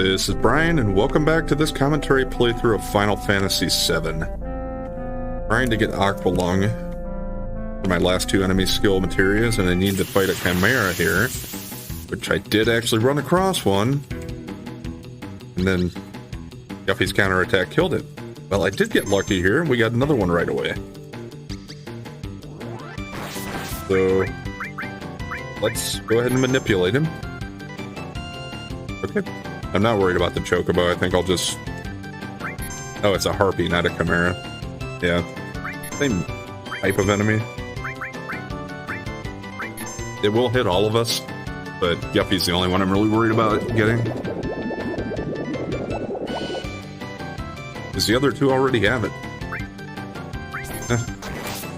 This is Brian, and welcome back to this commentary playthrough of Final Fantasy VII. Trying to get Aqualung for my last two enemy skill Materias, and I need to fight a Chimera here, which I did actually run across one, and then Yuffie's counterattack killed it. Well, I did get lucky here, and we got another one right away. So, let's go ahead and manipulate him. Okay. I'm not worried about the Chocobo. I think I'll just... Oh, it's a Harpy, not a Chimera. Yeah. Same type of enemy. It will hit all of us, but Yuffie's the only one I'm really worried about getting. Because the other two already have it.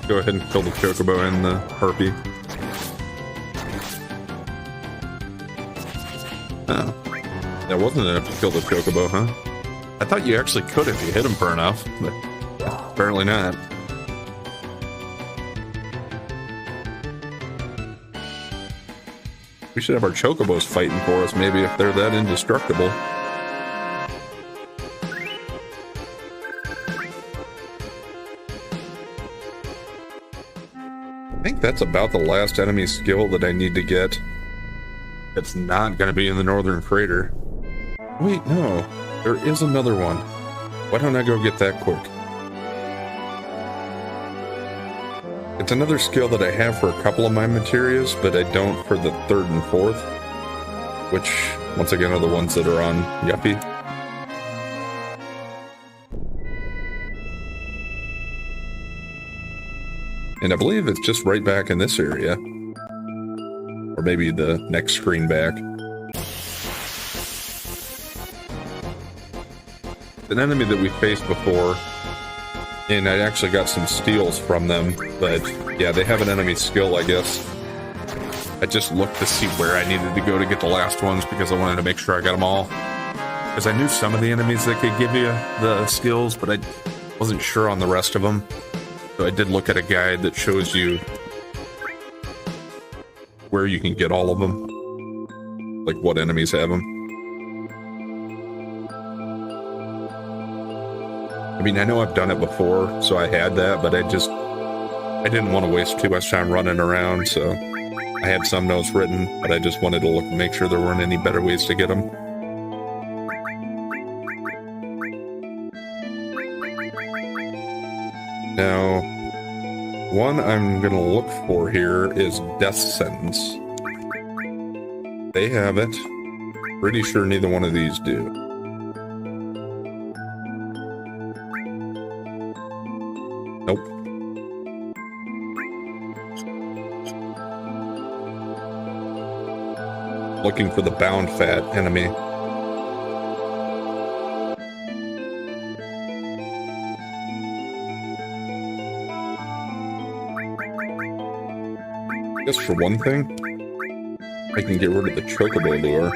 Go ahead and kill the Chocobo and the Harpy. Oh. That wasn't enough to kill the Chocobo, huh? I thought you actually could if you hit him for enough, but apparently not. We should have our Chocobos fighting for us, maybe, if they're that indestructible. I think that's about the last enemy skill that I need to get. It's not going to be in the Northern Crater. Wait, no. There is another one. Why don't I go get that quick? It's another skill that I have for a couple of my Materias, but I don't for the third and fourth, which, once again, are the ones that are on Yuffie. And I believe it's just right back in this area. Or maybe the next screen back. An enemy that we faced before, and I actually got some steals from them, but yeah, they have an enemy skill, I guess. I just looked to see where I needed to go to get the last ones because I wanted to make sure I got them all. Because I knew some of the enemies that could give you the skills, but I wasn't sure on the rest of them. So I did look at a guide that shows you where you can get all of them, like what enemies have them. I mean, I know I've done it before, so I had that, but I didn't want to waste too much time running around, so I had some notes written, but I just wanted to look and make sure there weren't any better ways to get them. Now, one I'm going to look for here is Death Sentence. They have it. Pretty sure neither one of these do. Nope. Looking for the Bound Fat enemy. I guess for one thing, I can get rid of the Chocobo lure.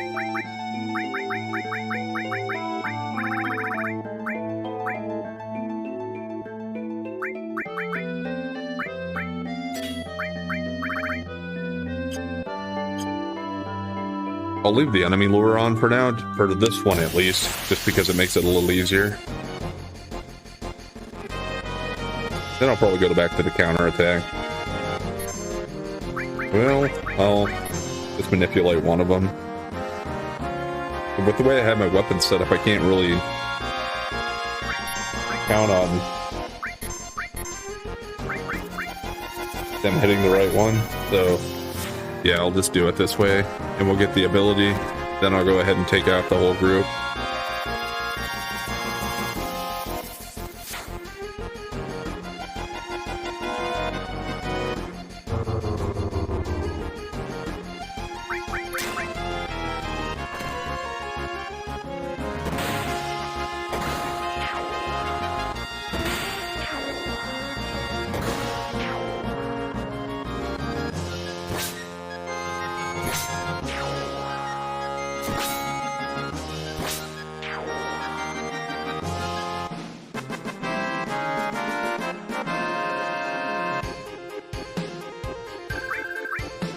I'll leave the enemy lure on for now, for this one at least, just because it makes it a little easier. Then I'll probably go back to the counterattack. Well, I'll just manipulate one of them. But with the way I have my weapon set up, I can't really count on them hitting the right one, so yeah, I'll just do it this way, and we'll get the ability, then I'll go ahead and take out the whole group.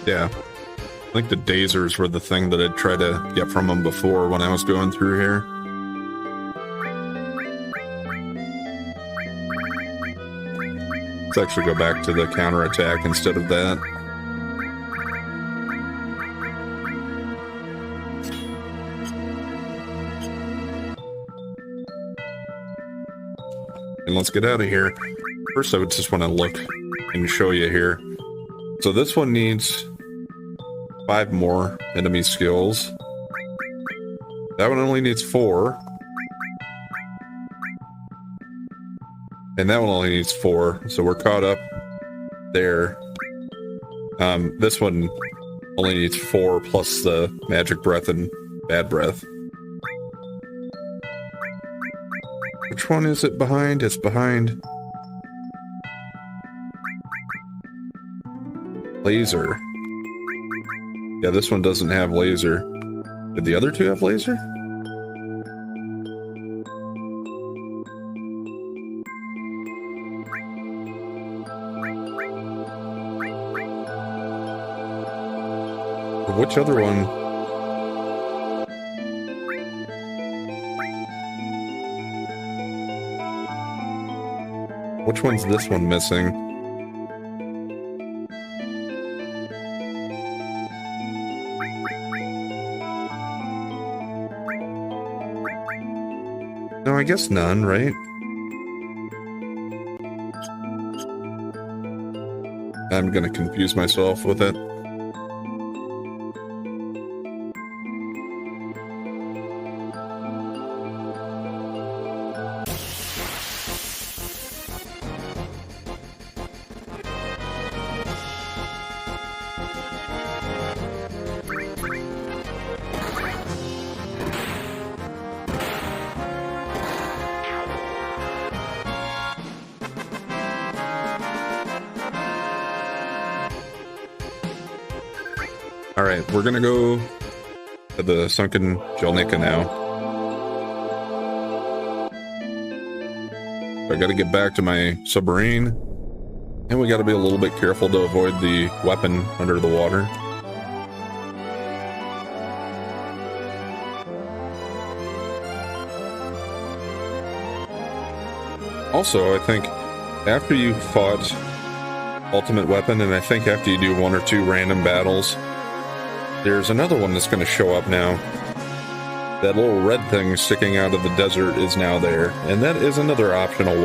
Yeah. I think the dazers were the thing that I'd try to get from them before when I was going through here. Let's actually go back to the counterattack instead of that. And let's get out of here. First, I would just want to look and show you here. So this one needs 5 more enemy skills. That one only needs 4. And that one only needs 4, so we're caught up there. This one only needs 4 plus the magic breath and bad breath. Which one is it behind? It's behind laser. Yeah, this one doesn't have laser. Did the other two have laser? Which other one? Which one's this one missing? No, I guess none, right? I'm gonna confuse myself with it. Alright, we're gonna go to the sunken Jelnica now. I gotta get back to my submarine, and we gotta be a little bit careful to avoid the weapon under the water. Also, I think after you fought Ultimate Weapon, and I think after you do 1 or 2 random battles, there's another one that's going to show up now. That little red thing sticking out of the desert is now there, and that is another optional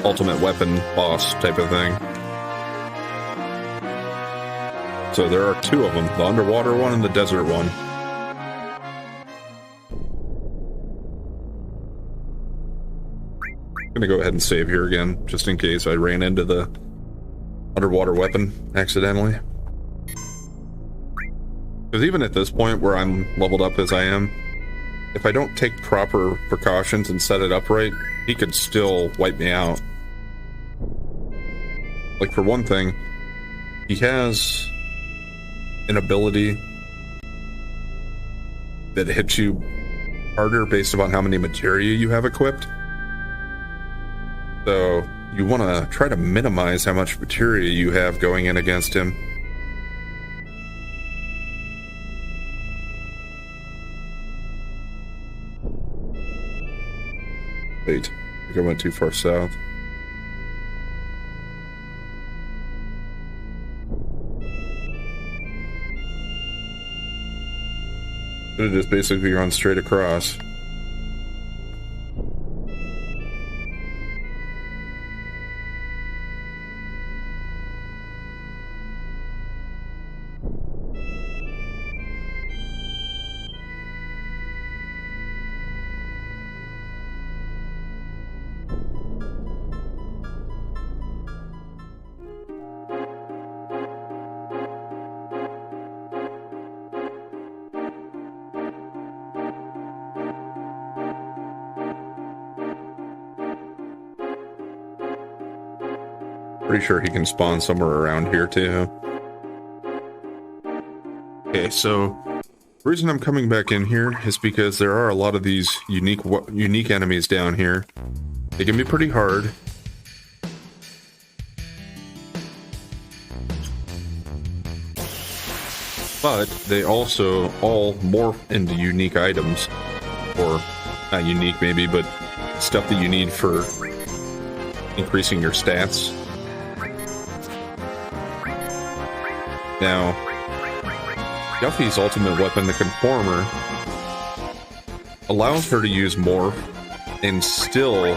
ultimate weapon boss type of thing. So there are 2 of them, the underwater one and the desert one. I'm going to go ahead and save here again, just in case I ran into the underwater weapon accidentally. Because even at this point where I'm leveled up as I am, if I don't take proper precautions and set it up right, he could still wipe me out. Like, for one thing, he has an ability that hits you harder based upon how many materia you have equipped. So you want to try to minimize how much materia you have going in against him. Wait, I think I went too far south. Should have just basically run straight across. Pretty sure he can spawn somewhere around here too. Okay, so the reason I'm coming back in here is because there are a lot of these unique enemies down here. They can be pretty hard. but they also all morph into unique items, or not unique maybe, but stuff that you need for increasing your stats. Now, Yuffie's ultimate weapon, the Conformer, allows her to use morph and still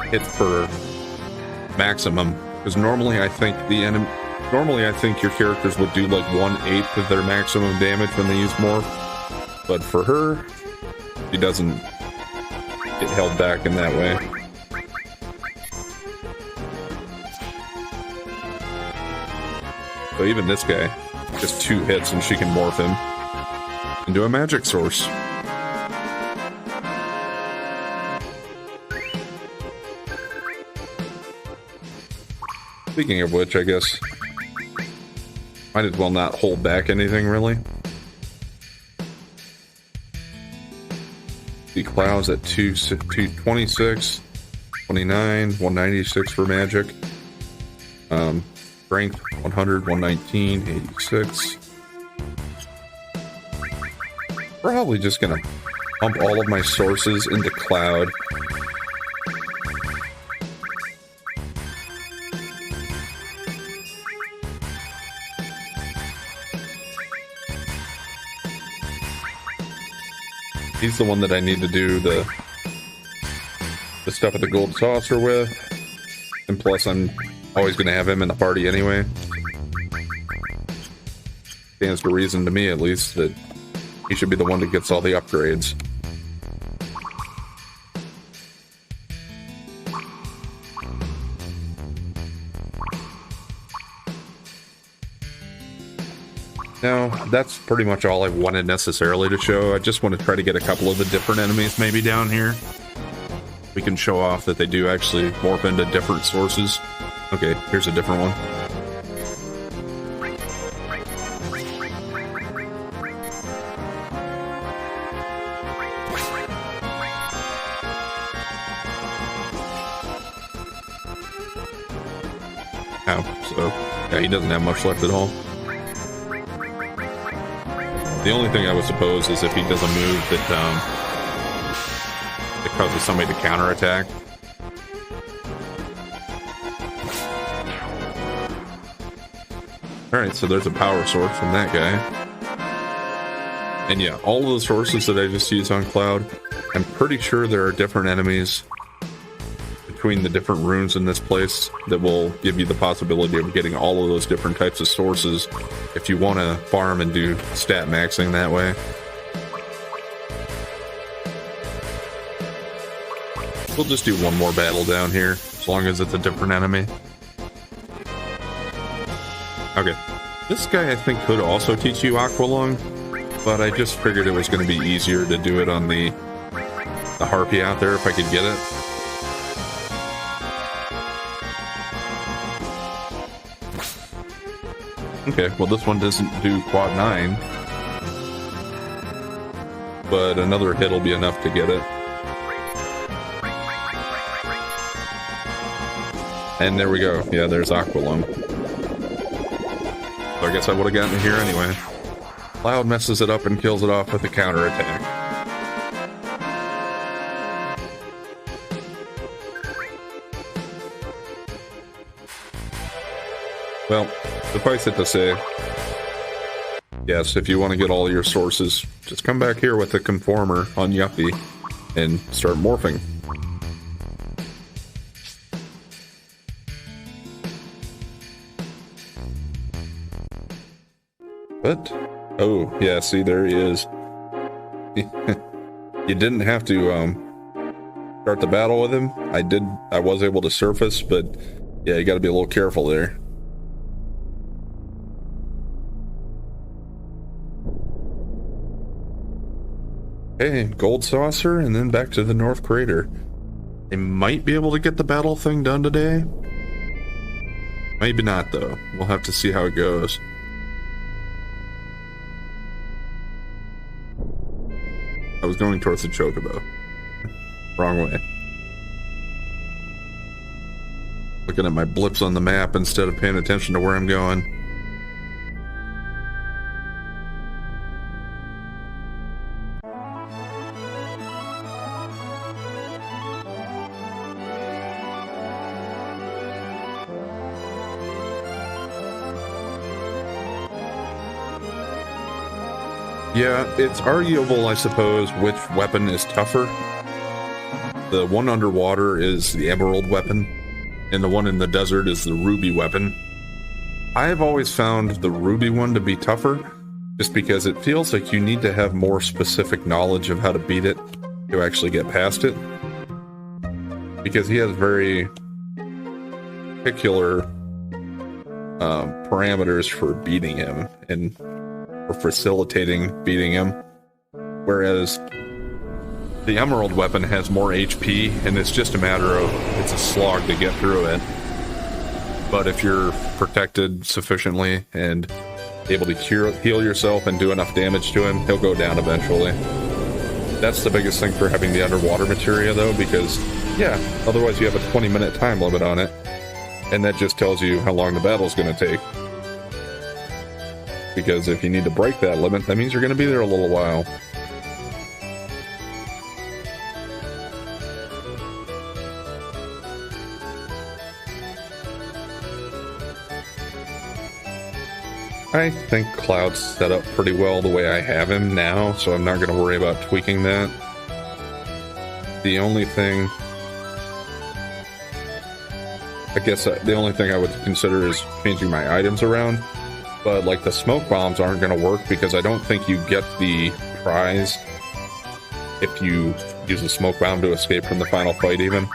hit for maximum. Because normally I think your characters would do like 1/8 of their maximum damage when they use morph. But for her, she doesn't get held back in that way. So even this guy, just 2 hits and she can morph him into a magic source. Speaking of which, I guess might as well not hold back anything, really. The Clouds at 226, 29, 196 for magic. Strength 100, 119, 86. Probably just gonna pump all of my sources into Cloud. He's the one that I need to do the stuff at the gold saucer with. And plus I'm always going to have him in the party anyway. Stands to reason to me, at least, that he should be the one that gets all the upgrades. Now, that's pretty much all I wanted necessarily to show. I just want to try to get a couple of the different enemies maybe down here. We can show off that they do actually morph into different sources. Okay, here's a different one. Oh, so, yeah, he doesn't have much left at all. The only thing I would suppose is if he does a move that causes somebody to counterattack. Alright, so there's a power source from that guy. And yeah, all of the sources that I just used on Cloud, I'm pretty sure there are different enemies between the different runes in this place that will give you the possibility of getting all of those different types of sources if you want to farm and do stat maxing that way. We'll just do one more battle down here, as long as it's a different enemy. Okay, this guy I think could also teach you Aqualung, but I just figured it was going to be easier to do it on the Harpy out there if I could get it. Okay, well this one doesn't do quad 9, but another hit will be enough to get it. And there we go. Yeah, there's Aqualung. So I guess I would have gotten it here anyway. Cloud messes it up and kills it off with a counterattack. Well, suffice it to say, yes, if you want to get all your sources, just come back here with the Conformer on Yuffie and start morphing. But, oh, yeah, see, there he is. You didn't have to start the battle with him. I was able to surface, but yeah, you got to be a little careful there. Okay, gold saucer, and then back to the North Crater. They might be able to get the battle thing done today. Maybe not, though. We'll have to see how it goes. I was going towards the Chocobo. Wrong way. Looking at my blips on the map instead of paying attention to where I'm going. Yeah, it's arguable, I suppose, which weapon is tougher. The one underwater is the emerald weapon, and the one in the desert is the ruby weapon. I've always found the ruby one to be tougher, just because it feels like you need to have more specific knowledge of how to beat it to actually get past it. Because he has very particular parameters for beating him and for facilitating beating him. Whereas the emerald weapon has more HP, and it's just a matter of, it's a slog to get through it. But if you're protected sufficiently and able to heal yourself and do enough damage to him, he'll go down eventually. That's the biggest thing for having the underwater materia, though, because, yeah, otherwise you have a 20-minute time limit on it, and that just tells you how long the battle's going to take. Because if you need to break that limit, that means you're going to be there a little while. I think Cloud's set up pretty well the way I have him now, so I'm not going to worry about tweaking that. The only thing... I guess the only thing I would consider is changing my items around. But, like, the smoke bombs aren't going to work because I don't think you get the prize if you use the smoke bomb to escape from the final fight, even.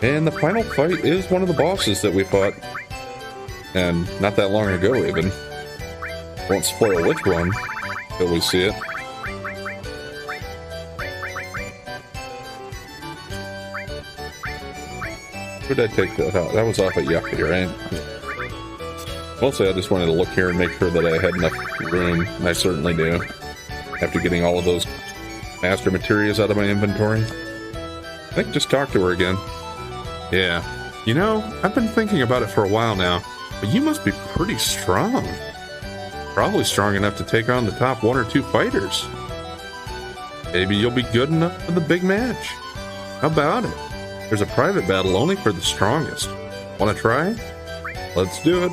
And the final fight is one of the bosses that we fought. And not that long ago, even. Won't spoil which one till we see it. Who did I take that out? That was off at Yuppie, right? Mostly I just wanted to look here and make sure that I had enough room, and I certainly do. After getting all of those master materials out of my inventory. I think just talk to her again. Yeah. You know, I've been thinking about it for a while now, but you must be pretty strong. Probably strong enough to take on the top 1 or 2 fighters. Maybe you'll be good enough for the big match. How about it? There's a private battle only for the strongest. Want to try? Let's do it.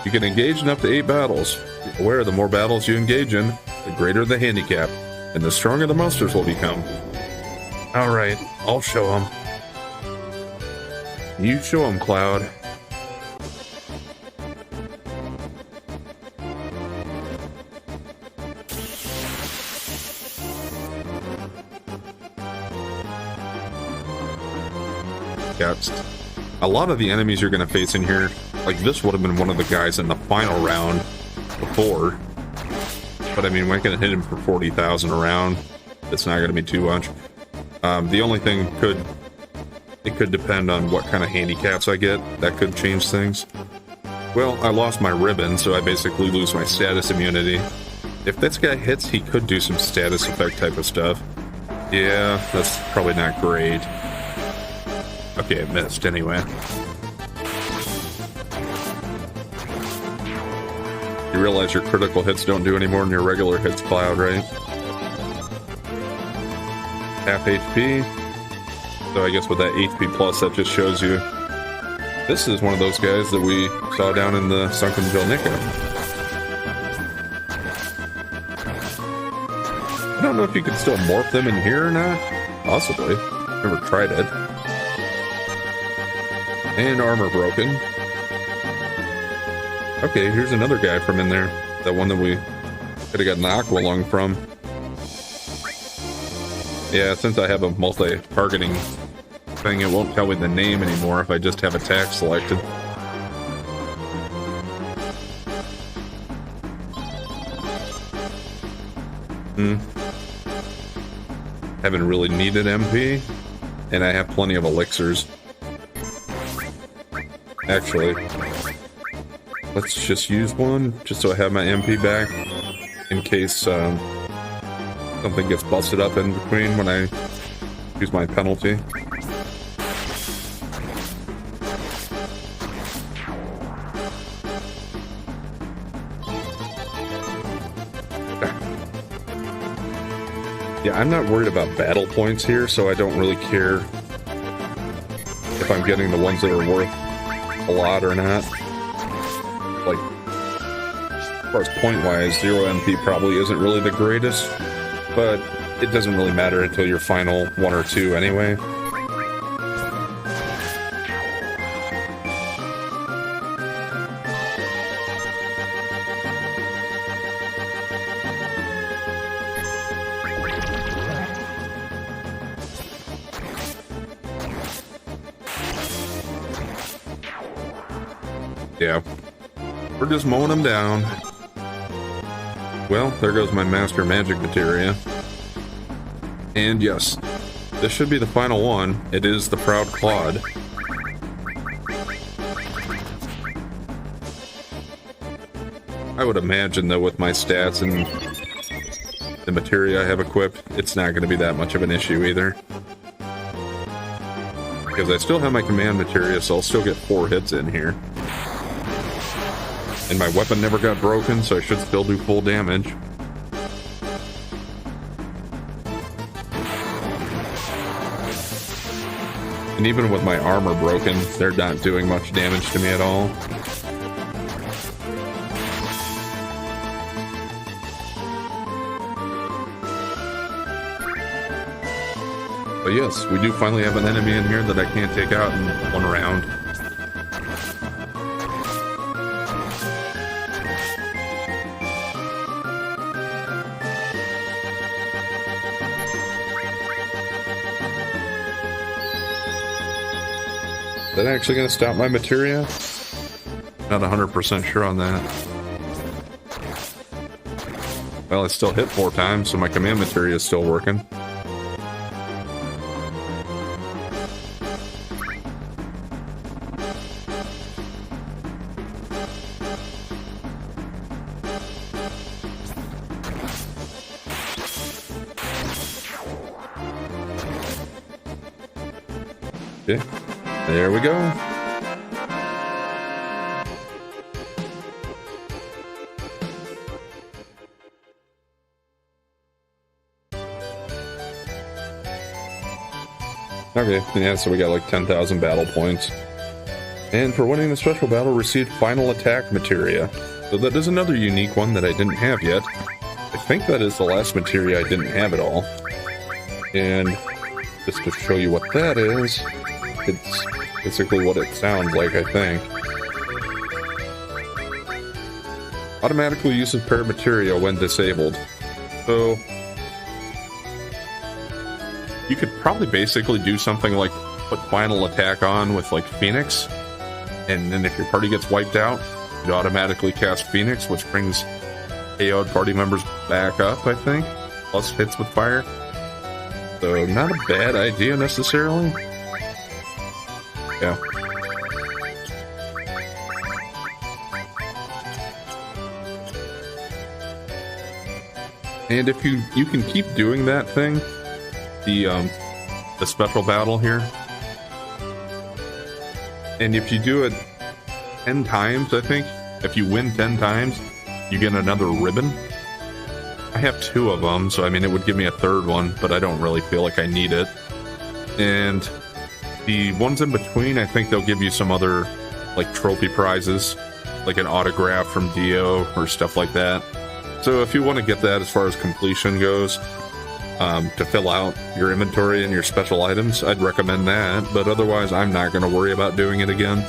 You can engage in up to 8 battles. Be aware, the more battles you engage in, the greater the handicap, and the stronger the monsters will become. Alright, I'll show them. You show them, Cloud. A lot of the enemies you're going to face in here, like this would have been one of the guys in the final round before. But I mean, we can hit him for 40,000 a round. It's not going to be too much. The only thing it could depend on what kind of handicaps I get. That could change things. Well, I lost my ribbon, so I basically lose my status immunity. If this guy hits, he could do some status effect type of stuff. Yeah, that's probably not great. Okay, it missed anyway. You realize your critical hits don't do any more than your regular hits, Cloud, right? Half HP. So I guess with that HP plus, that just shows you... This is one of those guys that we saw down in the Sunken Vilnica. I don't know if you can still morph them in here or not. Possibly. Never tried it. And armor broken. Okay, here's another guy from in there. That one that we could have gotten the Aqua Lung from. Yeah, since I have a multi-targeting thing, it won't tell me the name anymore if I just have attack selected. Haven't really needed MP, and I have plenty of elixirs. Actually, let's just use one, just so I have my MP back, in case something gets busted up in between when I use my penalty. Yeah, I'm not worried about battle points here, so I don't really care if I'm getting the ones that are worth a lot or not. Like, far as point-wise, 0 MP probably isn't really the greatest, but it doesn't really matter until your final 1 or 2 anyway. Yeah, we're just mowing them down. Well, there goes my master magic materia. And yes, this should be the final one. It is the Proud Claude. I would imagine, though, with my stats and the materia I have equipped, it's not going to be that much of an issue either. Because I still have my command materia, so I'll still get 4 hits in here. And my weapon never got broken, so I should still do full damage. And even with my armor broken, they're not doing much damage to me at all. But yes, we do finally have an enemy in here that I can't take out in 1 round. Is that actually going to stop my materia? Not 100% sure on that. Well, it still hit 4 times, so my command materia is still working. Okay, there we go. Okay, yeah, so we got like 10,000 battle points. And for winning the special battle, received final attack materia. So that is another unique one that I didn't have yet. I think that is the last materia I didn't have at all. And just to show you what that is, it's basically what it sounds like, I think. Automatically uses paired materia when disabled. So you could probably basically do something like put final attack on with like Phoenix, and then if your party gets wiped out, you'd automatically cast Phoenix, which brings KO'd party members back up, I think, plus hits with fire. So not a bad idea necessarily. Yeah. And if you can keep doing that thing, the special battle here, and if you do it 10 times, I think, if you win 10 times, you get another ribbon. I have 2 of them, so I mean it would give me a 3rd one, but I don't really feel like I need it. And the ones in between, I think they'll give you some other, like, trophy prizes, like an autograph from Dio or stuff like that. So if you want to get that as far as completion goes, to fill out your inventory and your special items, I'd recommend that. But otherwise, I'm not going to worry about doing it again.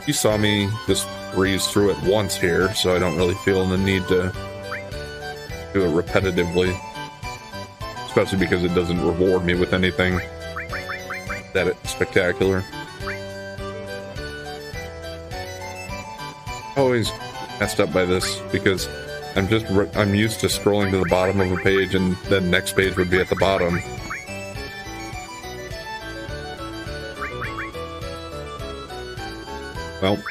You saw me just breeze through it once here, so I don't really feel the need to do it repetitively. Especially because it doesn't reward me with anything that spectacular. Always messed up by this because I'm used to scrolling to the bottom of a page and then next page would be at the bottom. Well,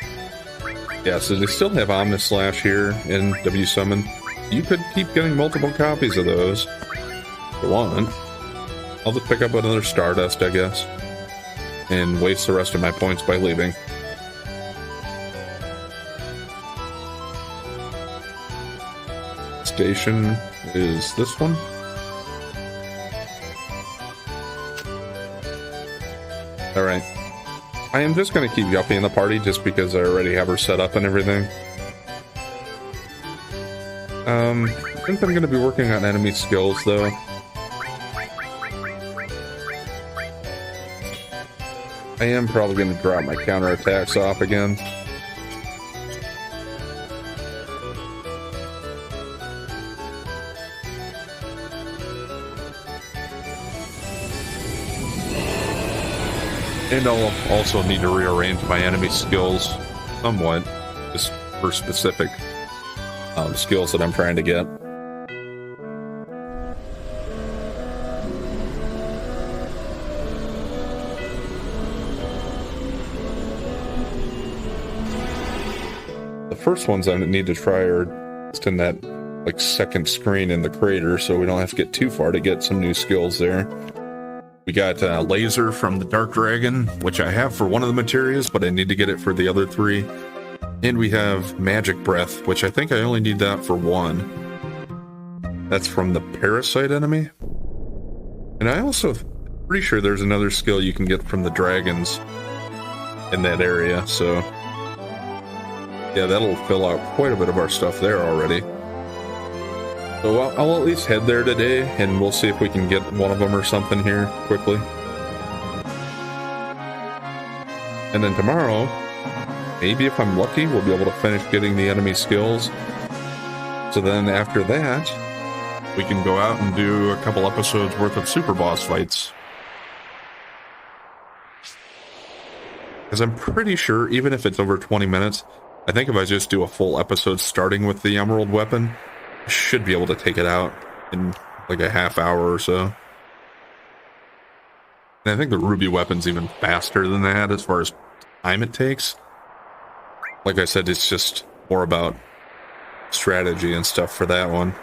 yeah, so they still have Omnis Slash here in W Summon. You could keep getting multiple copies of those if you want. I'll just pick up another Stardust, I guess, and waste the rest of my points by leaving. Station is this one. Alright. I am just going to keep Yuppie in the party just because I already have her set up and everything. I think I'm going to be working on enemy skills, though. I am probably going to drop my counterattacks off again. And I'll also need to rearrange my enemy skills somewhat, just for specific skills that I'm trying to get. The first ones I need to try are just in that like second screen in the crater, so we don't have to get too far to get some new skills there. We got laser from the Dark Dragon, which I have for one of the Materias, but I need to get it for the other three. And we have magic breath, which I think I only need that for one. That's from the parasite enemy. And I also pretty sure there's another skill you can get from the dragons in that area, so yeah, that'll fill out quite a bit of our stuff there already. So I'll at least head there today, and we'll see if we can get one of them or something here quickly. And then tomorrow, maybe if I'm lucky, we'll be able to finish getting the enemy skills. So then after that, we can go out and do a couple episodes worth of super boss fights. Because I'm pretty sure, even if it's over 20 minutes, I think if I just do a full episode starting with the emerald weapon, I should be able to take it out in like a half hour or so. And I think the ruby weapon's even faster than that as far as time it takes. Like I said, it's just more about strategy and stuff for that one.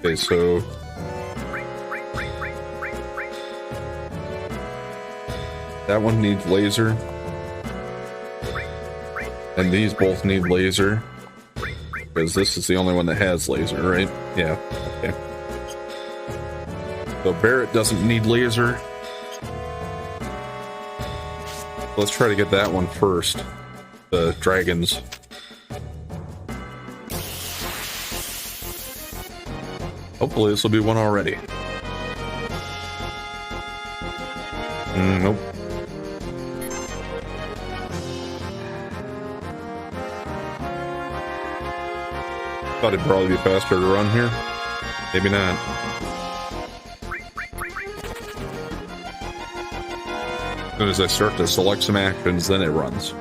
Okay, so that one needs laser, and these both need laser, because this is the only one that has laser, right? Yeah, okay. So Barrett doesn't need laser. Let's try to get that one first, the dragons. Hopefully this will be one already. Nope. Thought it'd probably be faster to run here. Maybe not. As soon as I start to select some actions, then it runs.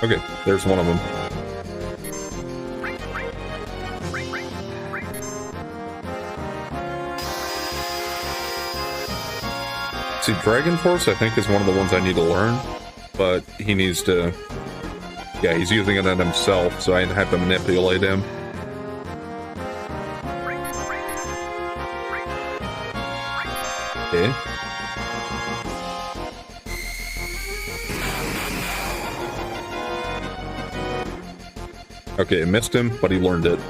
Okay, there's one of them. See, Dragon Force, I think, is one of the ones I need to learn, but he needs to... Yeah, he's using it on himself, so I have to manipulate him. Okay. Okay, I missed him, but he learned it.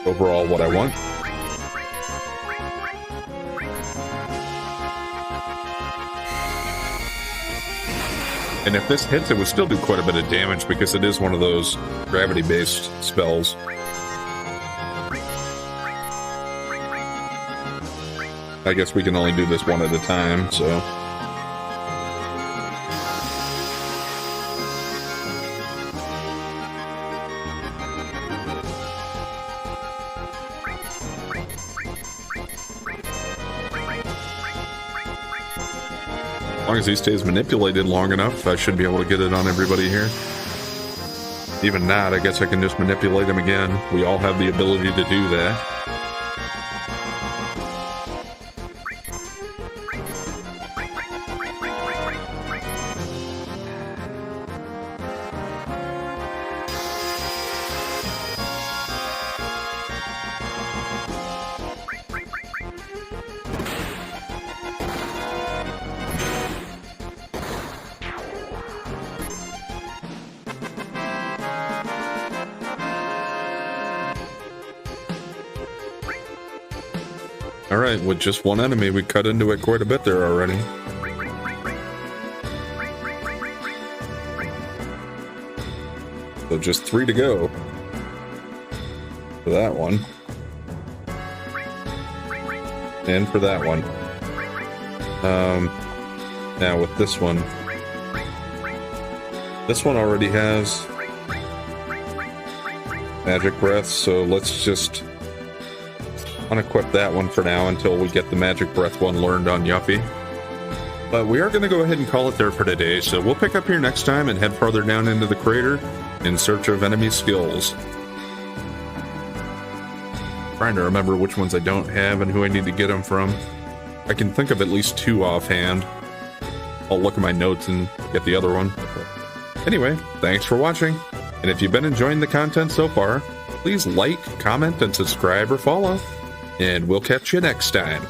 Overall, what I want. And if this hits, it would still do quite a bit of damage because it is one of those gravity-based spells. I guess we can only do this one at a time, so... As long as he stays manipulated long enough, I should be able to get it on everybody here. Even not, I guess I can just manipulate him again. We all have the ability to do that. Alright, with just one enemy, we cut into it quite a bit there already. So just 3 to go for that one. And for that one. Now with this one already has magic breath, so let's just unequip that one for now until we get the magic breath one learned on Yuffie. But we are going to go ahead and call it there for today, so we'll pick up here next time and head farther down into the crater in search of enemy skills. Trying to remember which ones I don't have and who I need to get them from. I can think of at least 2 offhand. I'll look at my notes and get the other one. Anyway, thanks for watching, and if you've been enjoying the content so far, please like, comment, and subscribe or follow, and we'll catch you next time.